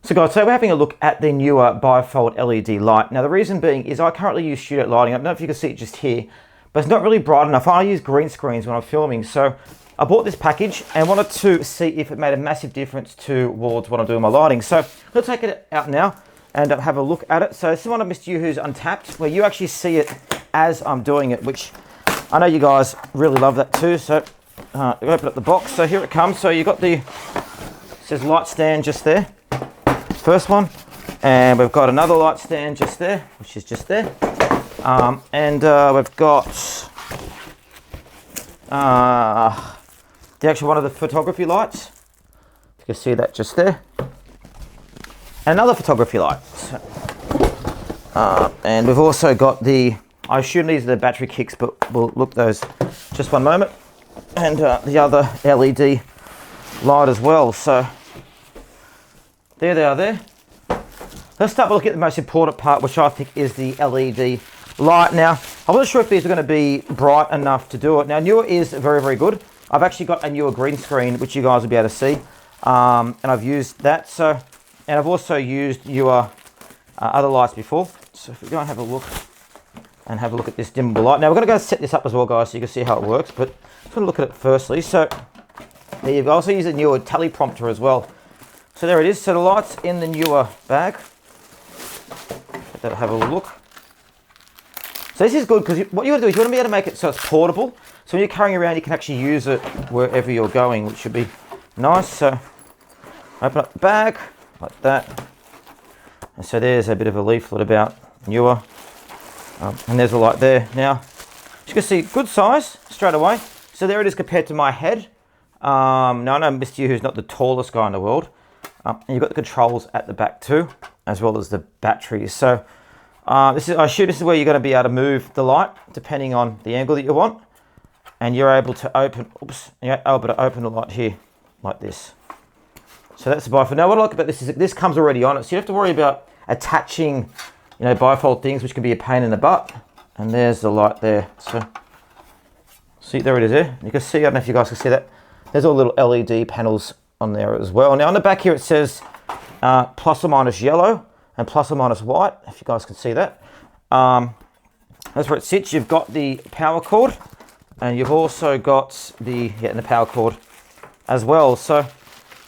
So guys, today we're having a look at the Neewer bifold LED light. Now the reason being is I currently use studio lighting. I don't know if you can see it just here, but it's not really bright enough. I use green screens when I'm filming. So I bought this package and wanted to see if it made a massive difference towards what I'm doing with my lighting. So let's take it out now and have a look at it. So this is one of Mr. Yuhu's Untapped, where you actually see it as I'm doing it, which I know you guys really love that too. So open up the box. So here it comes. So you got the, it says light stand just there. First one, and we've got another light stand just there, which is just there, and we've got the actual one of the photography lights. You can see that just there, and another photography light. So, and we've also got the, I assume these are the battery kicks, but we'll look those just one moment, and the other LED light as well. So there they are there. Let's start by looking at the most important part, which I think is the LED light. Now, I wasn't sure if these are going to be bright enough to do it. Now, Neewer is very, very good. I've actually got a Neewer green screen, which you guys will be able to see. And I've used that. So, and I've also used Neewer other lights before. So if we go and have a look at this dimmable light. Now, we're going to go set this up as well, guys, so you can see how it works. But I'm going to look at it firstly. So there you go. I also use a Neewer teleprompter as well. So there it is. So the light's in the Neewer bag. Let's have a look. So this is good because what you want to do is you want to be able to make it so it's portable. So when you're carrying around, you can actually use it wherever you're going, which should be nice. So open up the bag like that. And so there's a bit of a leaflet about Neewer. And there's a light there. Now, as you can see, good size straight away. So there it is compared to my head. Now I know Mr. Yuhu's not the tallest guy in the world. And you've got the controls at the back too, as well as the batteries. So I assume this is where you're going to be able to move the light depending on the angle that you want. And you're able to open, you're able to open the light here like this. So that's the bifold. Now what I like about this is that this comes already on it. So you don't have to worry about attaching, bifold things, which can be a pain in the butt. And there's the light there. So see, there it is there. You can see, I don't know if you guys can see that. There's all little LED panels on there as well. Now on the back here it says plus or minus yellow and plus or minus white, if you guys can see that. That's where it sits. You've got the power cord and you've also got the power cord as well. So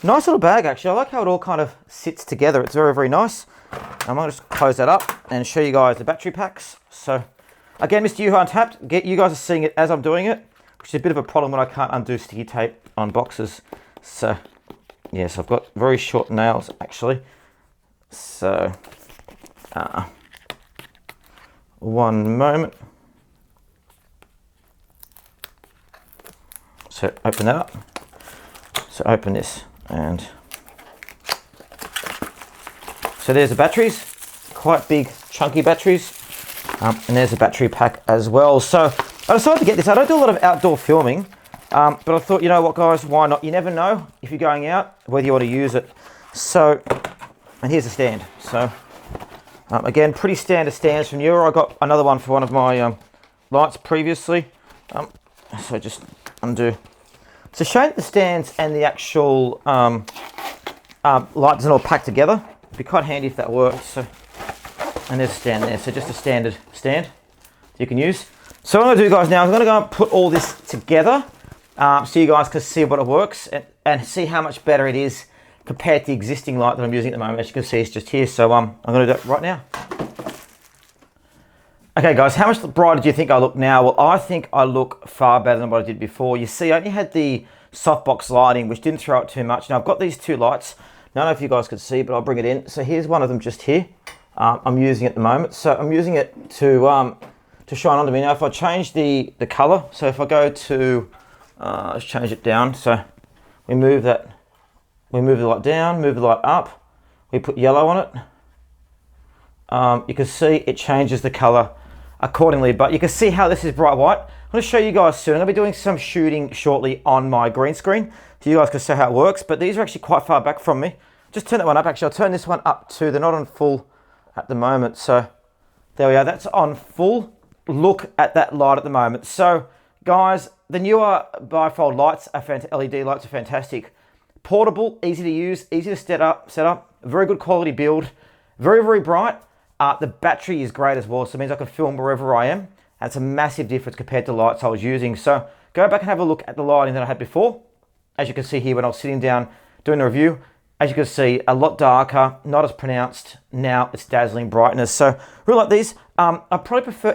nice little bag actually. I like how it all kind of sits together. It's very, very nice. I'm going to just close that up and show you guys the battery packs. So again, Mr. Yuhu Untapped, you guys are seeing it as I'm doing it, which is a bit of a problem when I can't undo sticky tape on boxes. So yes, I've got very short nails actually. So, one moment. So open that up. So open this and so there's the batteries, quite big chunky batteries. And there's a battery pack as well. So I decided to get this. I don't do a lot of outdoor filming. But I thought, you know what, guys, why not? You never know if you're going out, whether you want to use it. So, and here's the stand. So, again, pretty standard stands from Neewer. I got another one for one of my lights previously. So just undo. It's a shame that the stands and the actual light doesn't all pack together. It'd be quite handy if that worked. So, and there's a stand there. So just a standard stand you can use. So what I'm going to do, guys, now I'm going to go and put all this together. So you guys can see what it works and see how much better it is compared to the existing light that I'm using at the moment. As you can see, it's just here. So I'm going to do it right now. Okay, guys, how much brighter do you think I look now? Well, I think I look far better than what I did before. You see, I only had the softbox lighting, which didn't throw out too much. Now I've got these two lights. Now, I don't know if you guys can see, but I'll bring it in. So here's one of them just here. I'm using it at the moment. So I'm using it to shine onto me. Now, if I change the color, so if I go to let's change it down. So we move the light down, move the light up. We put yellow on it. You can see it changes the color accordingly, but you can see how this is bright white. I'm going to show you guys soon. I'm going to be doing some shooting shortly on my green screen, so you guys can see how it works, but these are actually quite far back from me. Just turn that one up. Actually, I'll turn this one up too. They're not on full at the moment. So there we are. That's on full. Look at that light at the moment. So guys, the Neewer bifold lights are LED lights are fantastic, portable, easy to use, easy to set up, very good quality build, very, very bright. The battery is great as well, so it means I can film wherever I am. And it's a massive difference compared to lights I was using. So go back and have a look at the lighting that I had before. As you can see here when I was sitting down doing the review, as you can see, a lot darker, not as pronounced. Now it's dazzling brightness. So really like these. I probably prefer